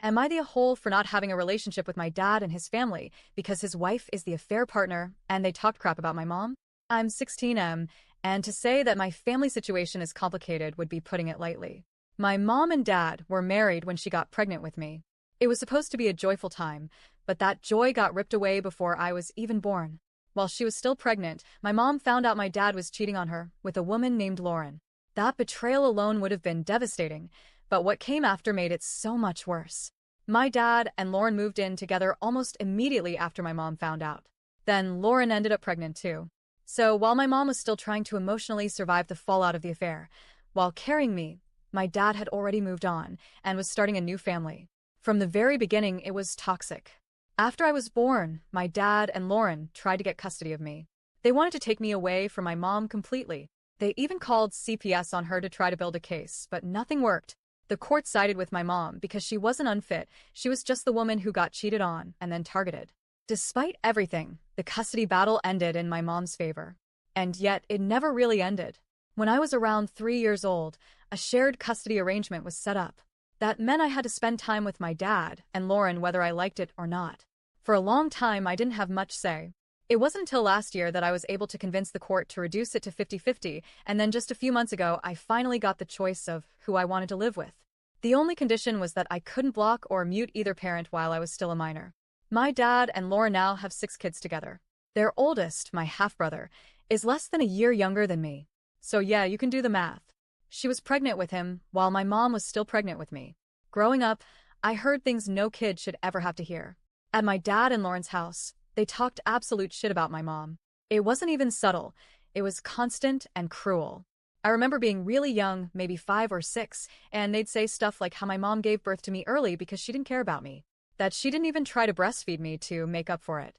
Am I the whole for not having a relationship with my dad and his family because his wife is the affair partner and they talked crap about my mom? I'm 16M, and to say that my family situation is complicated would be putting it lightly. My mom and dad were married when she got pregnant with me. It was supposed to be a joyful time, but that joy got ripped away before I was even born. While she was still pregnant, my mom found out my dad was cheating on her with a woman named Lauren. That betrayal alone would have been devastating, but what came after made it so much worse. My dad and Lauren moved in together almost immediately after my mom found out. Then Lauren ended up pregnant too. So while my mom was still trying to emotionally survive the fallout of the affair, while carrying me, my dad had already moved on and was starting a new family. From the very beginning, it was toxic. After I was born, my dad and Lauren tried to get custody of me. They wanted to take me away from my mom completely. They even called CPS on her to try to build a case, but nothing worked. The court sided with my mom because she wasn't unfit, she was just the woman who got cheated on and then targeted. Despite everything, the custody battle ended in my mom's favor. And yet, it never really ended. When I was around 3 years old, a shared custody arrangement was set up. That meant I had to spend time with my dad and Lauren whether I liked it or not. For a long time, I didn't have much say. It wasn't until last year that I was able to convince the court to reduce it to 50-50, and then just a few months ago, I finally got the choice of who I wanted to live with. The only condition was that I couldn't block or mute either parent while I was still a minor. My dad and Lauren now have 6 kids together. Their oldest, my half-brother, is less than a year younger than me. So yeah, you can do the math. She was pregnant with him while my mom was still pregnant with me. Growing up, I heard things no kid should ever have to hear. At my dad and Lauren's house, they talked absolute shit about my mom. It wasn't even subtle. It was constant and cruel. I remember being really young, maybe 5 or 6, and they'd say stuff like how my mom gave birth to me early because she didn't care about me. That she didn't even try to breastfeed me to make up for it.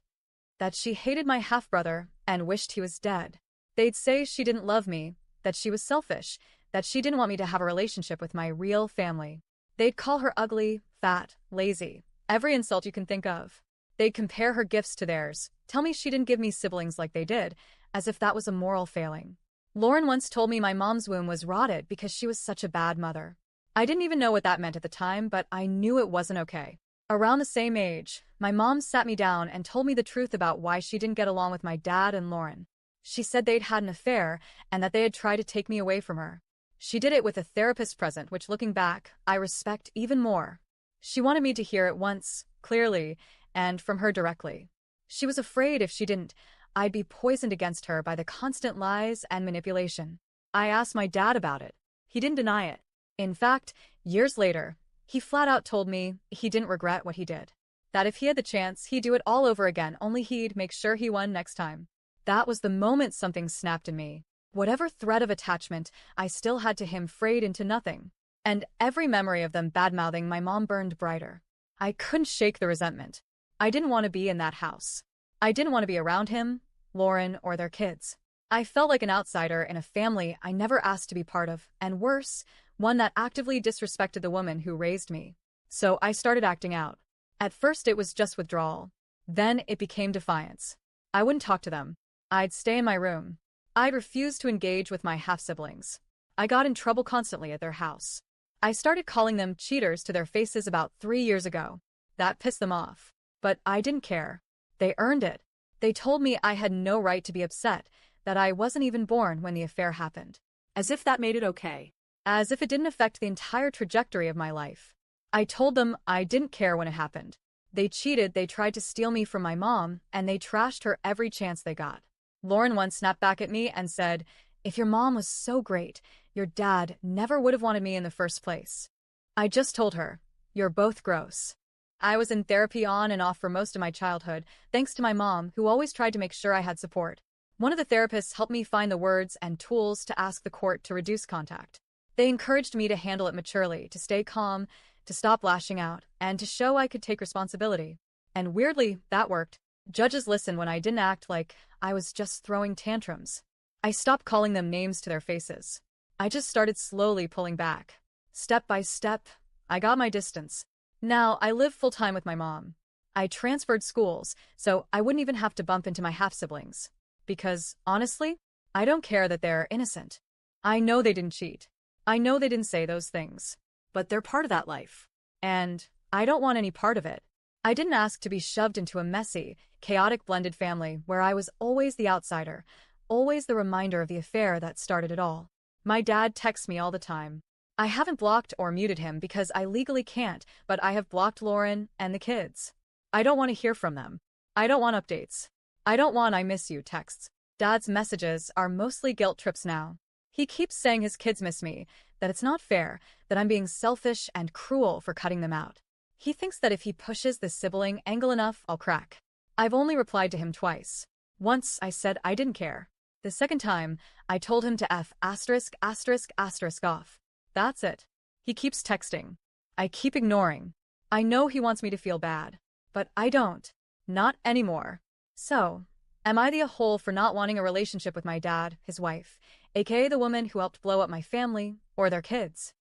That she hated my half-brother and wished he was dead. They'd say she didn't love me, that she was selfish, that she didn't want me to have a relationship with my real family. They'd call her ugly, fat, lazy, every insult you can think of. They'd compare her gifts to theirs, tell me she didn't give me siblings like they did, as if that was a moral failing. Lauren once told me my mom's womb was rotted because she was such a bad mother. I didn't even know what that meant at the time, but I knew it wasn't okay. Around the same age, my mom sat me down and told me the truth about why she didn't get along with my dad and Lauren. She said they'd had an affair and that they had tried to take me away from her. She did it with a therapist present, which looking back, I respect even more. She wanted me to hear it once, clearly, and from her directly. She was afraid if she didn't, I'd be poisoned against her by the constant lies and manipulation. I asked my dad about it. He didn't deny it. In fact, years later, he flat out told me he didn't regret what he did. That if he had the chance, he'd do it all over again, only he'd make sure he won next time. That was the moment something snapped in me. Whatever thread of attachment I still had to him frayed into nothing. And every memory of them bad-mouthing my mom burned brighter. I couldn't shake the resentment. I didn't want to be in that house. I didn't want to be around him, Lauren, or their kids. I felt like an outsider in a family I never asked to be part of, and worse, one that actively disrespected the woman who raised me. So I started acting out. At first it was just withdrawal. Then it became defiance. I wouldn't talk to them. I'd stay in my room. I'd refuse to engage with my half-siblings. I got in trouble constantly at their house. I started calling them cheaters to their faces about 3 years ago. That pissed them off. But I didn't care. They earned it. They told me I had no right to be upset, that I wasn't even born when the affair happened. As if that made it okay. As if it didn't affect the entire trajectory of my life. I told them I didn't care when it happened. They cheated, they tried to steal me from my mom, and they trashed her every chance they got. Lauren once snapped back at me and said, "If your mom was so great, your dad never would have wanted me in the first place." I just told her, "You're both gross." I was in therapy on and off for most of my childhood, thanks to my mom, who always tried to make sure I had support. One of the therapists helped me find the words and tools to ask the court to reduce contact. They encouraged me to handle it maturely, to stay calm, to stop lashing out, and to show I could take responsibility. And weirdly, that worked. Judges listened when I didn't act like I was just throwing tantrums. I stopped calling them names to their faces. I just started slowly pulling back. Step by step, I got my distance. Now, I live full-time with my mom. I transferred schools, so I wouldn't even have to bump into my half-siblings. Because, honestly, I don't care that they're innocent. I know they didn't cheat. I know they didn't say those things. But they're part of that life. And I don't want any part of it. I didn't ask to be shoved into a messy, chaotic blended family where I was always the outsider, always the reminder of the affair that started it all. My dad texts me all the time. I haven't blocked or muted him because I legally can't, but I have blocked Lauren and the kids. I don't want to hear from them. I don't want updates. I don't want "I miss you" texts. Dad's messages are mostly guilt trips now. He keeps saying his kids miss me, that it's not fair, that I'm being selfish and cruel for cutting them out. He thinks that if he pushes the sibling angle enough, I'll crack. I've only replied to him twice. Once I said I didn't care. The second time, I told him to F*** off. That's it. He keeps texting. I keep ignoring. I know he wants me to feel bad. But I don't. Not anymore. So, am I the a-hole for not wanting a relationship with my dad, his wife, aka the woman who helped blow up my family, or their kids?